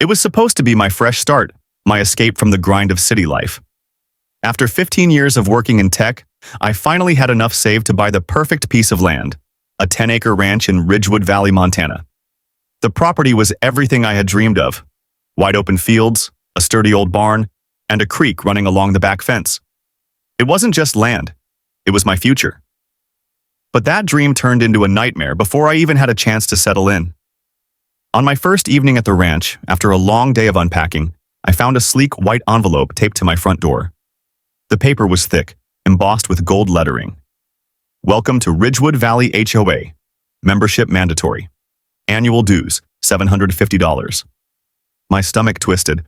It was supposed to be my fresh start, my escape from the grind of city life. After 15 years of working in tech, I finally had enough saved to buy the perfect piece of land, a 10-acre ranch in Ridgewood Valley, Montana. The property was everything I had dreamed of. Wide open fields, a sturdy old barn, and a creek running along the back fence. It wasn't just land, it was my future. But that dream turned into a nightmare before I even had a chance to settle in. On my first evening at the ranch, after a long day of unpacking, I found a sleek white envelope taped to my front door. The paper was thick, embossed with gold lettering. Welcome to Ridgewood Valley HOA. Membership mandatory. Annual dues, $750. My stomach twisted.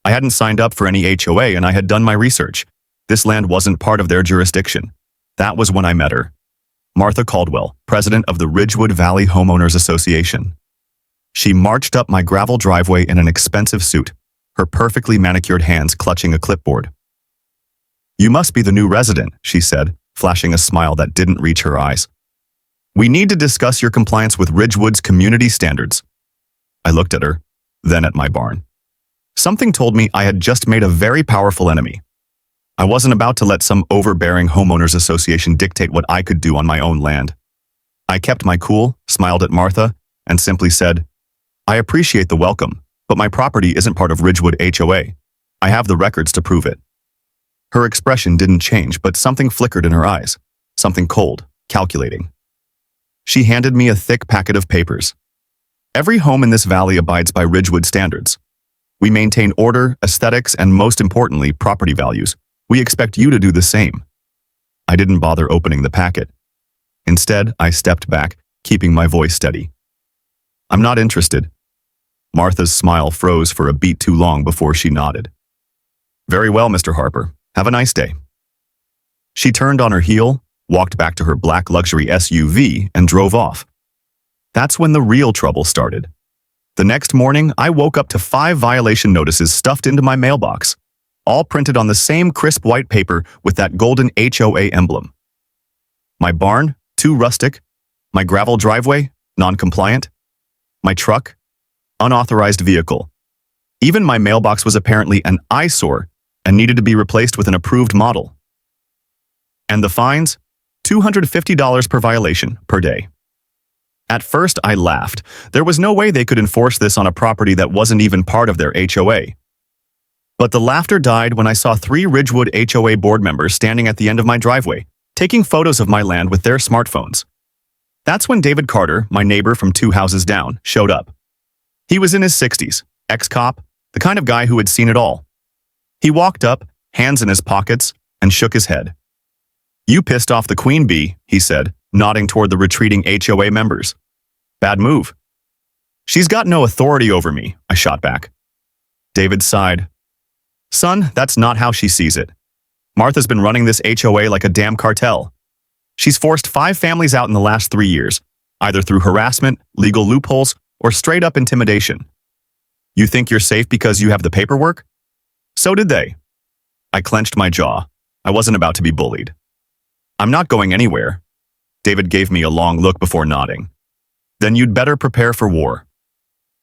I hadn't signed up for any HOA and I had done my research. This land wasn't part of their jurisdiction. That was when I met her. Martha Caldwell, president of the Ridgewood Valley Homeowners Association. She marched up my gravel driveway in an expensive suit, her perfectly manicured hands clutching a clipboard. "You must be the new resident," she said, flashing a smile that didn't reach her eyes. "We need to discuss your compliance with Ridgewood's community standards." I looked at her, then at my barn. Something told me I had just made a very powerful enemy. I wasn't about to let some overbearing homeowners association dictate what I could do on my own land. I kept my cool, smiled at Martha, and simply said, "I appreciate the welcome, but my property isn't part of Ridgewood HOA. I have the records to prove it." Her expression didn't change, but something flickered in her eyes, something cold, calculating. She handed me a thick packet of papers. "Every home in this valley abides by Ridgewood standards. We maintain order, aesthetics, and most importantly, property values. We expect you to do the same." I didn't bother opening the packet. Instead, I stepped back, keeping my voice steady. "I'm not interested." Martha's smile froze for a beat too long before she nodded. "Very well, Mr. Harper. Have a nice day." She turned on her heel, walked back to her black luxury SUV, and drove off. That's when the real trouble started. The next morning, I woke up to 5 violation notices stuffed into my mailbox, all printed on the same crisp white paper with that golden HOA emblem. My barn, too rustic. My gravel driveway, non-compliant. My truck, unauthorized vehicle. Even my mailbox was apparently an eyesore and needed to be replaced with an approved model. And the fines? $250 per violation per day. At first, I laughed. There was no way they could enforce this on a property that wasn't even part of their HOA. But the laughter died when I saw 3 Ridgewood HOA board members standing at the end of my driveway, taking photos of my land with their smartphones. That's when David Carter, my neighbor from 2 houses down, showed up. He was in his 60s, ex-cop, the kind of guy who had seen it all. He walked up, hands in his pockets, and shook his head. "You pissed off the queen bee," he said, nodding toward the retreating HOA members. "Bad move." "She's got no authority over me," I shot back. David sighed. "Son, that's not how she sees it. Martha's been running this HOA like a damn cartel. She's forced 5 families out in the last 3 years, either through harassment, legal loopholes, or straight-up intimidation. You think you're safe because you have the paperwork? So did they." I clenched my jaw. I wasn't about to be bullied. "I'm not going anywhere." David gave me a long look before nodding. "Then you'd better prepare for war."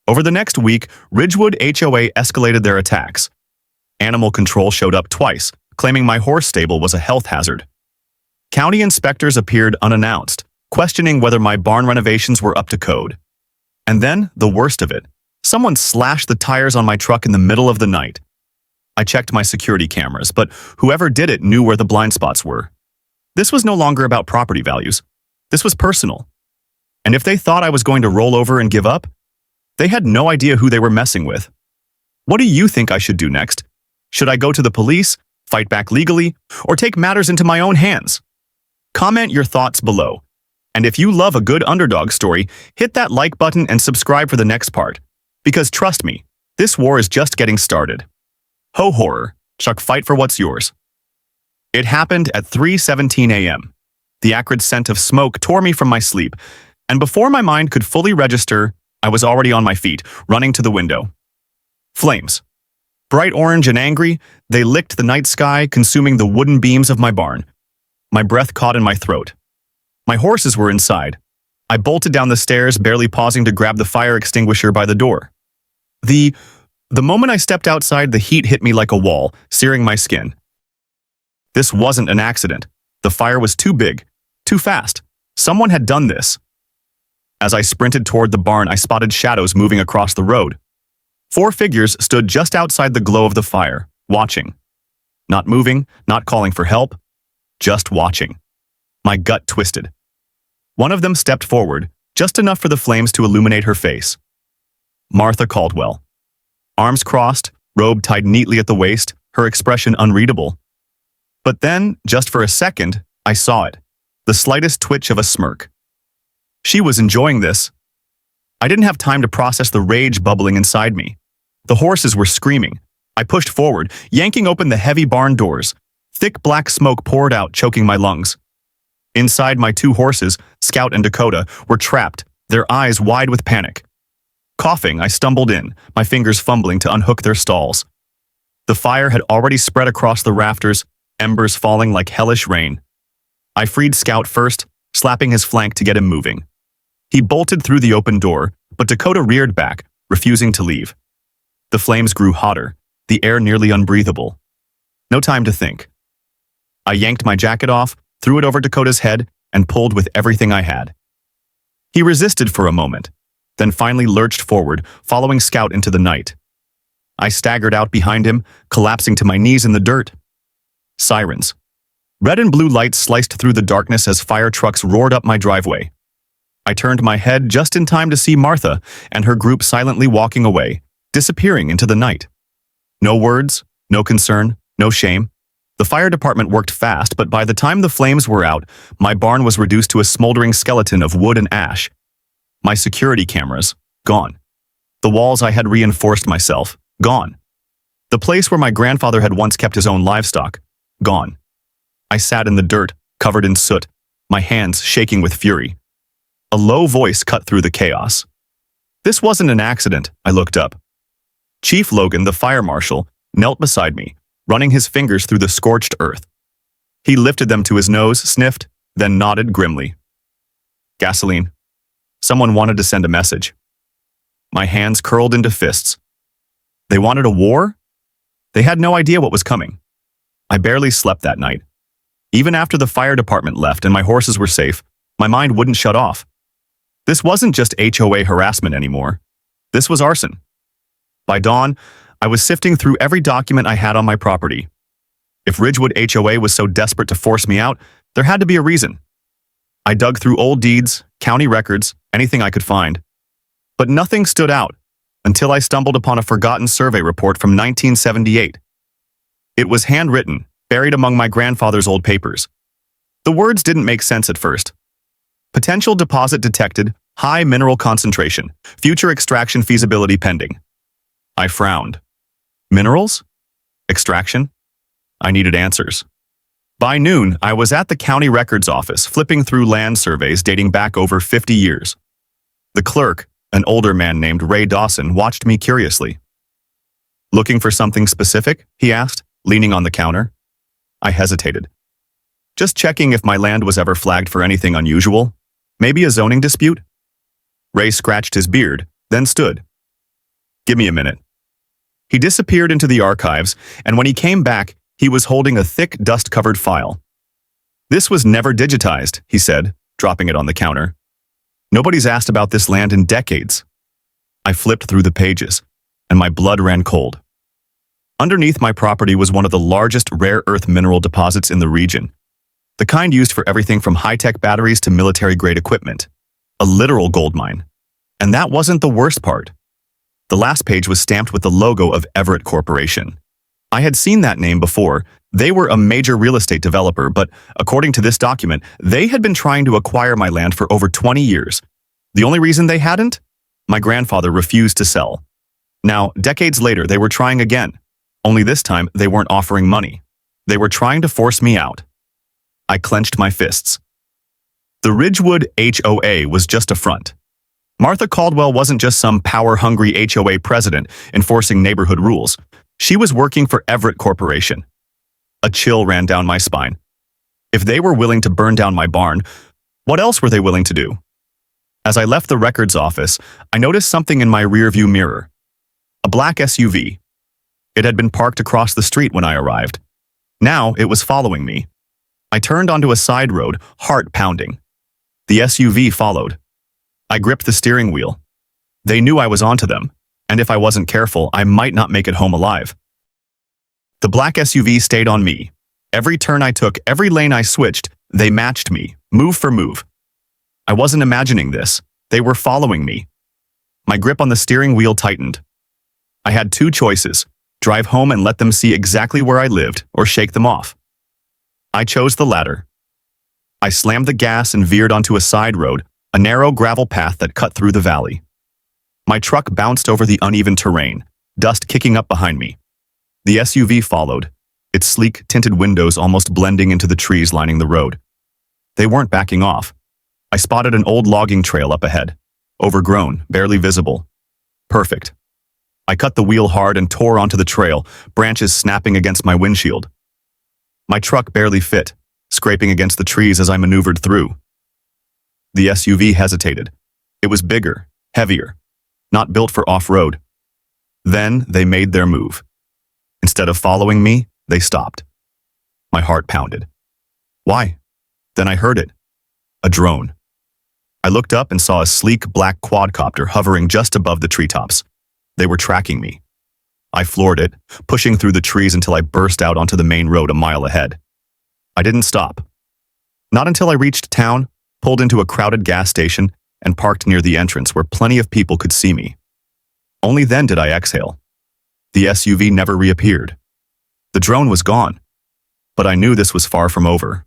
Over the next week, Ridgewood HOA escalated their attacks. Animal control showed up twice, claiming my horse stable was a health hazard. County inspectors appeared unannounced, questioning whether my barn renovations were up to code. And then, the worst of it, someone slashed the tires on my truck in the middle of the night. I checked my security cameras, but whoever did it knew where the blind spots were. This was no longer about property values. This was personal. And if they thought I was going to roll over and give up, they had no idea who they were messing with. What do you think I should do next? Should I go to the police, fight back legally, or take matters into my own hands? Comment your thoughts below. And if you love a good underdog story, hit that like button and subscribe for the next part. Because trust me, this war is just getting started. Ho horror, Chuck, fight for what's yours. It happened at 3:17 a.m. The acrid scent of smoke tore me from my sleep, and before my mind could fully register, I was already on my feet, running to the window. Flames. Bright orange and angry, they licked the night sky, consuming the wooden beams of my barn. My breath caught in my throat. My horses were inside. I bolted down the stairs, barely pausing to grab the fire extinguisher by the door. The The moment I stepped outside, the heat hit me like a wall, searing my skin. This wasn't an accident. The fire was too big, too fast. Someone had done this. As I sprinted toward the barn, I spotted shadows moving across the road. 4 figures stood just outside the glow of the fire, watching. Not moving, not calling for help, just watching. My gut twisted. One of them stepped forward, just enough for the flames to illuminate her face. Martha Caldwell. Arms crossed, robe tied neatly at the waist, her expression unreadable. But then, just for a second, I saw it. The slightest twitch of a smirk. She was enjoying this. I didn't have time to process the rage bubbling inside me. The horses were screaming. I pushed forward, yanking open the heavy barn doors. Thick black smoke poured out, choking my lungs. Inside, my 2 horses, Scout and Dakota, were trapped, their eyes wide with panic. Coughing, I stumbled in, my fingers fumbling to unhook their stalls. The fire had already spread across the rafters, embers falling like hellish rain. I freed Scout first, slapping his flank to get him moving. He bolted through the open door, but Dakota reared back, refusing to leave. The flames grew hotter, the air nearly unbreathable. No time to think. I yanked my jacket off, threw it over Dakota's head, and pulled with everything I had. He resisted for a moment, then finally lurched forward, following Scout into the night. I staggered out behind him, collapsing to my knees in the dirt. Sirens. Red and blue lights sliced through the darkness as fire trucks roared up my driveway. I turned my head just in time to see Martha and her group silently walking away, disappearing into the night. No words, no concern, no shame. The fire department worked fast, but by the time the flames were out, my barn was reduced to a smoldering skeleton of wood and ash. My security cameras, gone. The walls I had reinforced myself, gone. The place where my grandfather had once kept his own livestock, gone. I sat in the dirt, covered in soot, my hands shaking with fury. A low voice cut through the chaos. This wasn't an accident, I looked up. Chief Logan, the fire marshal, knelt beside me, running his fingers through the scorched earth. He lifted them to his nose, sniffed, then nodded grimly. Gasoline. Someone wanted to send a message. My hands curled into fists. They wanted a war? They had no idea what was coming. I barely slept that night. Even after the fire department left and my horses were safe, my mind wouldn't shut off. This wasn't just HOA harassment anymore. This was arson. By dawn, I was sifting through every document I had on my property. If Ridgewood HOA was so desperate to force me out, there had to be a reason. I dug through old deeds, county records, anything I could find. But nothing stood out until I stumbled upon a forgotten survey report from 1978. It was handwritten, buried among my grandfather's old papers. The words didn't make sense at first. Potential deposit detected, high mineral concentration, future extraction feasibility pending. I frowned. Minerals? Extraction? I needed answers. By noon, I was at the county records office, flipping through land surveys dating back over 50 years. The clerk, an older man named Ray Dawson, watched me curiously. Looking for something specific? He asked, leaning on the counter. I hesitated. Just checking if my land was ever flagged for anything unusual. Maybe a zoning dispute? Ray scratched his beard, then stood. Give me a minute. He disappeared into the archives, and when he came back, he was holding a thick, dust-covered file. This was never digitized, he said, dropping it on the counter. Nobody's asked about this land in decades. I flipped through the pages, and my blood ran cold. Underneath my property was one of the largest rare earth mineral deposits in the region, the kind used for everything from high-tech batteries to military-grade equipment. A literal gold mine. And that wasn't the worst part. The last page was stamped with the logo of Everett Corporation. I had seen that name before. They were a major real estate developer, but according to this document, they had been trying to acquire my land for over 20 years. The only reason they hadn't? My grandfather refused to sell. Now, decades later, they were trying again. Only this time, they weren't offering money. They were trying to force me out. I clenched my fists. The Ridgewood HOA was just a front. Martha Caldwell wasn't just some power-hungry HOA president enforcing neighborhood rules. She was working for Everett Corporation. A chill ran down my spine. If they were willing to burn down my barn, what else were they willing to do? As I left the records office, I noticed something in my rearview mirror. A black SUV. It had been parked across the street when I arrived. Now it was following me. I turned onto a side road, heart pounding. The SUV followed. I gripped the steering wheel. They knew I was onto them, and if I wasn't careful, I might not make it home alive. The black SUV stayed on me. Every turn I took, every lane I switched, they matched me, move for move. I wasn't imagining this. They were following me. My grip on the steering wheel tightened. I had two choices: drive home and let them see exactly where I lived, or shake them off. I chose the latter. I slammed the gas and veered onto a side road, a narrow gravel path that cut through the valley. My truck bounced over the uneven terrain, dust kicking up behind me. The SUV followed, its sleek, tinted windows almost blending into the trees lining the road. They weren't backing off. I spotted an old logging trail up ahead, overgrown, barely visible. Perfect. I cut the wheel hard and tore onto the trail, branches snapping against my windshield. My truck barely fit, scraping against the trees as I maneuvered through. The SUV hesitated. It was bigger, heavier, not built for off-road. Then they made their move. Instead of following me, they stopped. My heart pounded. Why? Then I heard it. A drone. I looked up and saw a sleek black quadcopter hovering just above the treetops. They were tracking me. I floored it, pushing through the trees until I burst out onto the main road a mile ahead. I didn't stop. Not until I reached town, pulled into a crowded gas station, and parked near the entrance where plenty of people could see me. Only then did I exhale. The SUV never reappeared. The drone was gone. But I knew this was far from over.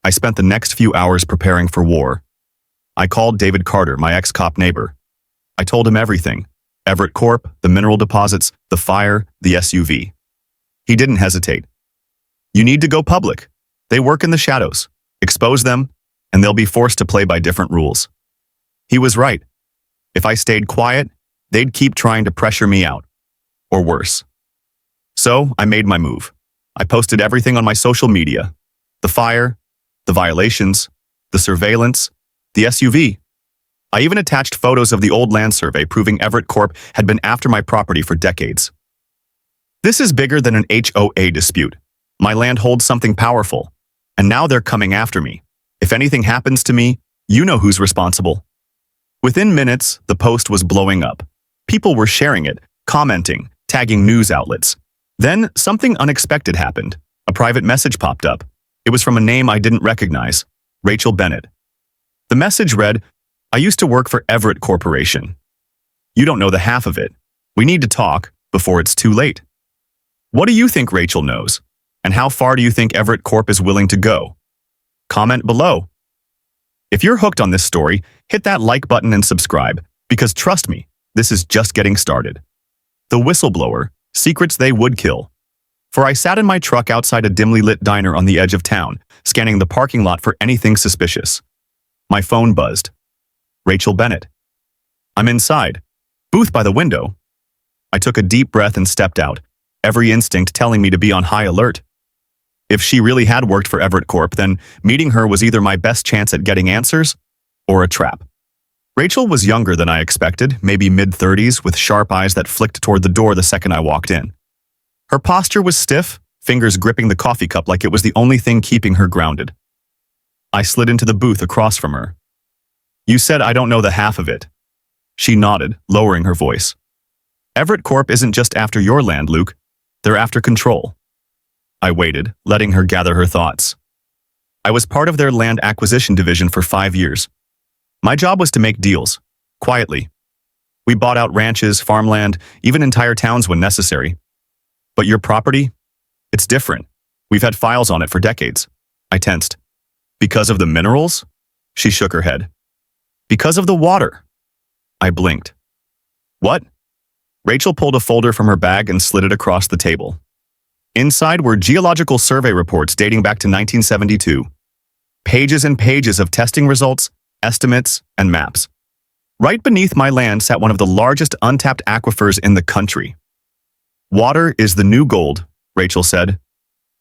I spent the next few hours preparing for war. I called David Carter, my ex-cop neighbor. I told him everything: Everett Corp, the mineral deposits, the fire, the SUV. He didn't hesitate. You need to go public. They work in the shadows. Expose them, and they'll be forced to play by different rules. He was right. If I stayed quiet, they'd keep trying to pressure me out. Or worse. So I made my move. I posted everything on my social media: the fire, the violations, the surveillance, the SUV. I even attached photos of the old land survey proving Everett Corp had been after my property for decades. This is bigger than an HOA dispute. My land holds something powerful, and now they're coming after me. If anything happens to me, you know who's responsible. Within minutes, the post was blowing up. People were sharing it, commenting, tagging news outlets. Then something unexpected happened. A private message popped up. It was from a name I didn't recognize: Rachel Bennett. The message read, "I used to work for Everett Corporation. You don't know the half of it. We need to talk before it's too late." What do you think Rachel knows? And how far do you think Everett Corp is willing to go? Comment below. If you're hooked on this story, hit that like button and subscribe, because trust me, this is just getting started. The whistleblower, secrets they would kill. For I sat in my truck outside a dimly lit diner on the edge of town, scanning the parking lot for anything suspicious. My phone buzzed. Rachel Bennett. I'm inside. Booth by the window. I took a deep breath and stepped out, every instinct telling me to be on high alert. If she really had worked for Everett Corp, then meeting her was either my best chance at getting answers or a trap. Rachel was younger than I expected, maybe mid-30s, with sharp eyes that flicked toward the door the second I walked in. Her posture was stiff, fingers gripping the coffee cup like it was the only thing keeping her grounded. I slid into the booth across from her. You said I don't know the half of it. She nodded, lowering her voice. Everett Corp isn't just after your land, Luke. They're after control. I waited, letting her gather her thoughts. I was part of their land acquisition division for 5 years. My job was to make deals, quietly. We bought out ranches, farmland, even entire towns when necessary. But your property? It's different. We've had files on it for decades. I tensed. Because of the minerals? She shook her head. Because of the water. I blinked. What? Rachel pulled a folder from her bag and slid it across the table. Inside were geological survey reports dating back to 1972. Pages and pages of testing results, estimates, and maps. Right beneath my land sat one of the largest untapped aquifers in the country. Water is the new gold, Rachel said.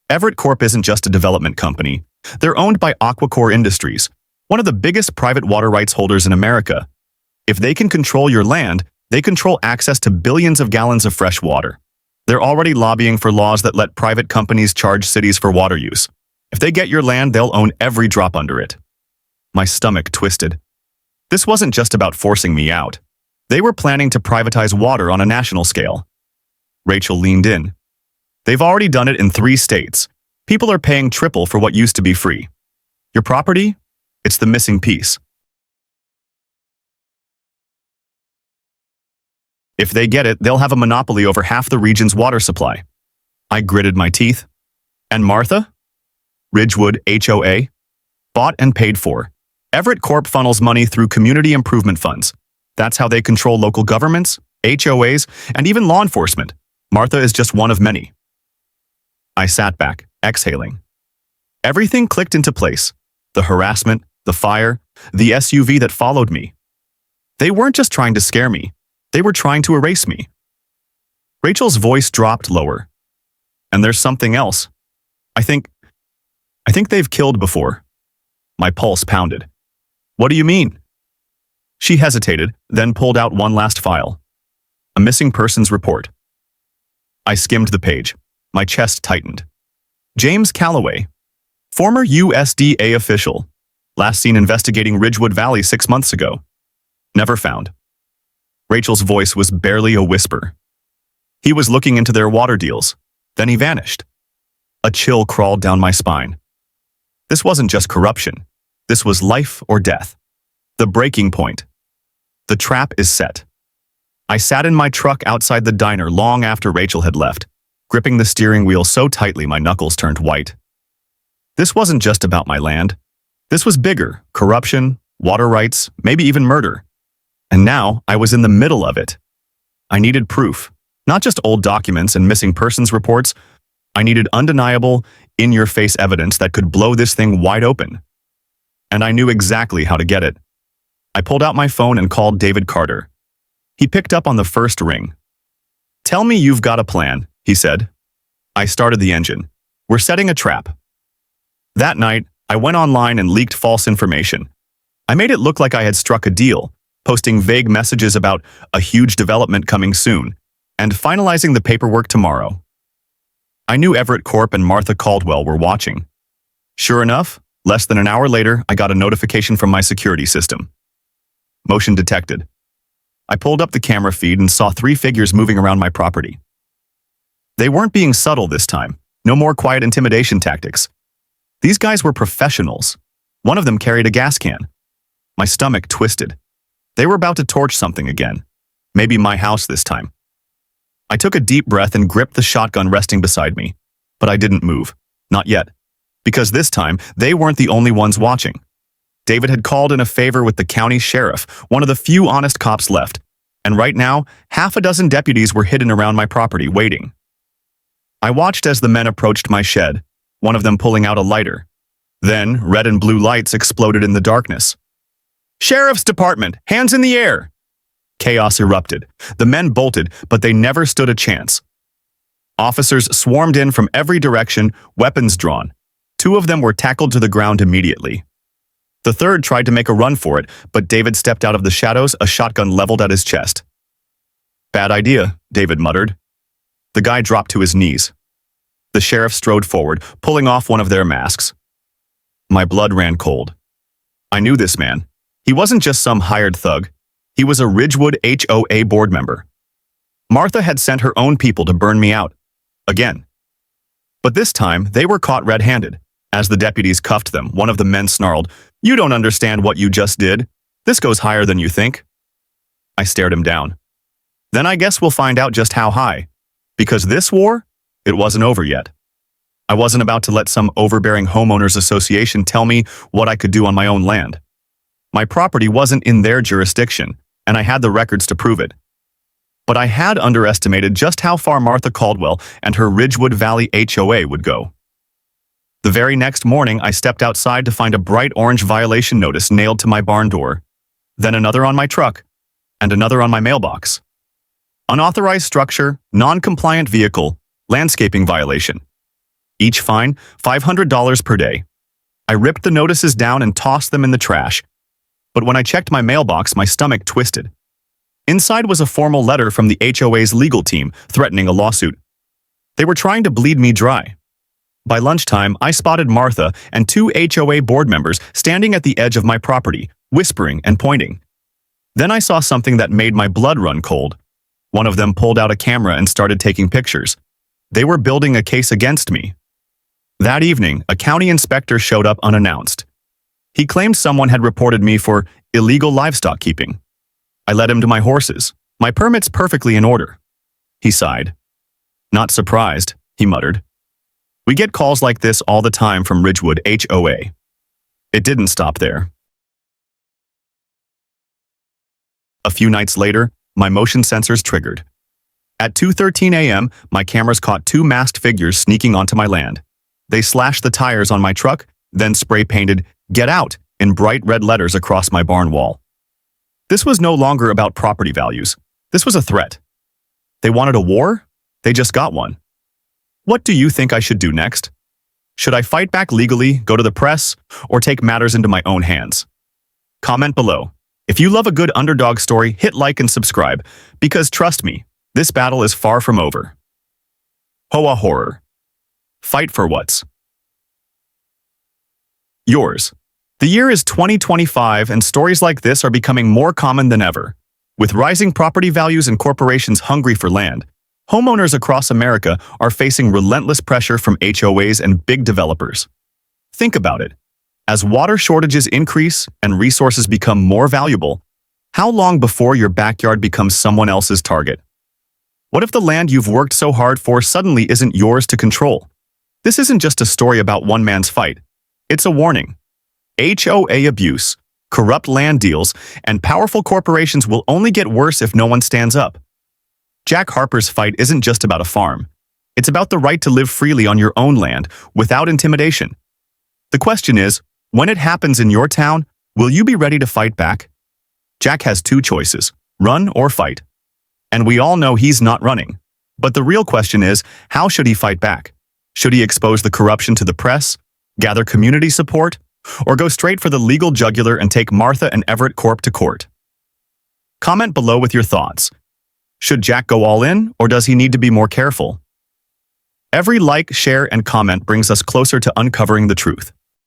Everett Corp isn't just a development company. They're owned by Aquacore Industries, one of the biggest private water rights holders in America. If they can control your land, They control access to billions of gallons of fresh water. They're already lobbying for laws that let private companies charge cities for water use. If they get your land, they'll own every drop under it. My stomach twisted. This wasn't just about forcing me out. They were planning to privatize water on a national scale. Rachel leaned in. They've already done it in 3 states. People are paying triple for what used to be free. Your property? It's the missing piece. If they get it, they'll have a monopoly over half the region's water supply. I gritted my teeth. And Martha? Ridgewood HOA? Bought and paid for. Everett Corp funnels money through community improvement funds. That's how they control local governments, HOAs, and even law enforcement. Martha is just one of many. I sat back, exhaling. Everything clicked into place. The harassment, the fire, the SUV that followed me. They weren't just trying to scare me. They were trying to erase me. Rachel's voice dropped lower. And there's something else. I think they've killed before. My pulse pounded. What do you mean? She hesitated, then pulled out one last file. A missing persons report. I skimmed the page. My chest tightened. James Calloway, former USDA official, last seen investigating Ridgewood Valley 6 months ago. Never found. Rachel's voice was barely a whisper. He was looking into their water deals. Then he vanished. A chill crawled down my spine. This wasn't just corruption. This was life or death. The breaking point. The trap is set. I sat in my truck outside the diner long after Rachel had left, gripping the steering wheel so tightly my knuckles turned white. This wasn't just about my land. This was bigger: corruption, water rights, maybe even murder. And now I was in the middle of it. I needed proof, not just old documents and missing persons reports. I needed undeniable, in-your-face evidence that could blow this thing wide open. And I knew exactly how to get it. I pulled out my phone and called David Carter. He picked up on the first ring. "Tell me you've got a plan," he said. I started the engine. "We're setting a trap." That night, I went online and leaked false information. I made it look like I had struck a deal, posting vague messages about a huge development coming soon, and finalizing the paperwork tomorrow. I knew Everett Corp and Martha Caldwell were watching. Sure enough, less than an hour later, I got a notification from my security system. Motion detected. I pulled up the camera feed and saw 3 figures moving around my property. They weren't being subtle this time. No more quiet intimidation tactics. These guys were professionals. One of them carried a gas can. My stomach twisted. They were about to torch something again. Maybe my house this time. I took a deep breath and gripped the shotgun resting beside me. But I didn't move. Not yet. Because this time, they weren't the only ones watching. David had called in a favor with the county sheriff, one of the few honest cops left. And right now, 6 deputies were hidden around my property, waiting. I watched as the men approached my shed, one of them pulling out a lighter. Then, red and blue lights exploded in the darkness. "Sheriff's Department, hands in the air!" Chaos erupted. The men bolted, but they never stood a chance. Officers swarmed in from every direction, weapons drawn. 2 of them were tackled to the ground immediately. The third tried to make a run for it, but David stepped out of the shadows, a shotgun leveled at his chest. "Bad idea," David muttered. The guy dropped to his knees. The sheriff strode forward, pulling off one of their masks. My blood ran cold. I knew this man. He wasn't just some hired thug. He was a Ridgewood HOA board member. Martha had sent her own people to burn me out. Again. But this time, they were caught red-handed. As the deputies cuffed them, one of the men snarled, "You don't understand what you just did. This goes higher than you think." I stared him down. Then I guess we'll find out just how high. Because this war, it wasn't over yet. I wasn't about to let some overbearing homeowners association tell me what I could do on my own land. My property wasn't in their jurisdiction, and I had the records to prove it. But I had underestimated just how far Martha Caldwell and her Ridgewood Valley HOA would go. The very next morning, I stepped outside to find a bright orange violation notice nailed to my barn door, then another on my truck, and another on my mailbox. Unauthorized structure, non-compliant vehicle, landscaping violation. Each fine, $500 per day. I ripped the notices down and tossed them in the trash. But when I checked my mailbox, my stomach twisted. Inside was a formal letter from the HOA's legal team threatening a lawsuit. They were trying to bleed me dry. By lunchtime, I spotted Martha and 2 HOA board members standing at the edge of my property, whispering and pointing. Then I saw something that made my blood run cold. One of them pulled out a camera and started taking pictures. They were building a case against me. That evening, a county inspector showed up unannounced. He claimed someone had reported me for illegal livestock keeping. I led him to my horses. My permit's perfectly in order. He sighed. Not surprised, he muttered. We get calls like this all the time from Ridgewood HOA. It didn't stop there. A few nights later, my motion sensors triggered. At 2:13 a.m., my cameras caught 2 masked figures sneaking onto my land. They slashed the tires on my truck, then spray-painted, "Get out," in bright red letters across my barn wall. This was no longer about property values. This was a threat. They wanted a war? They just got one. What do you think I should do next? Should I fight back legally, go to the press, or take matters into my own hands? Comment below. If you love a good underdog story, hit like and subscribe, because trust me, this battle is far from over. HOA horror. Fight for what's yours. The year is 2025, and stories like this are becoming more common than ever. With rising property values and corporations hungry for land, homeowners across America are facing relentless pressure from HOAs and big developers. Think about it. As water shortages increase and resources become more valuable, how long before your backyard becomes someone else's target? What if the land you've worked so hard for suddenly isn't yours to control? This isn't just a story about one man's fight. It's a warning. HOA abuse, corrupt land deals, and powerful corporations will only get worse if no one stands up. Jack Harper's fight isn't just about a farm. It's about the right to live freely on your own land without intimidation. The question is, when it happens in your town, will you be ready to fight back? Jack has 2 choices, run or fight. And we all know he's not running. But the real question is, how should he fight back? Should he expose the corruption to the press, gather community support, or go straight for the legal jugular and take Martha and Everett Corp to court? Comment below with your thoughts. Should Jack go all in, or does he need to be more careful? Every like, share, and comment brings us closer to uncovering the truth.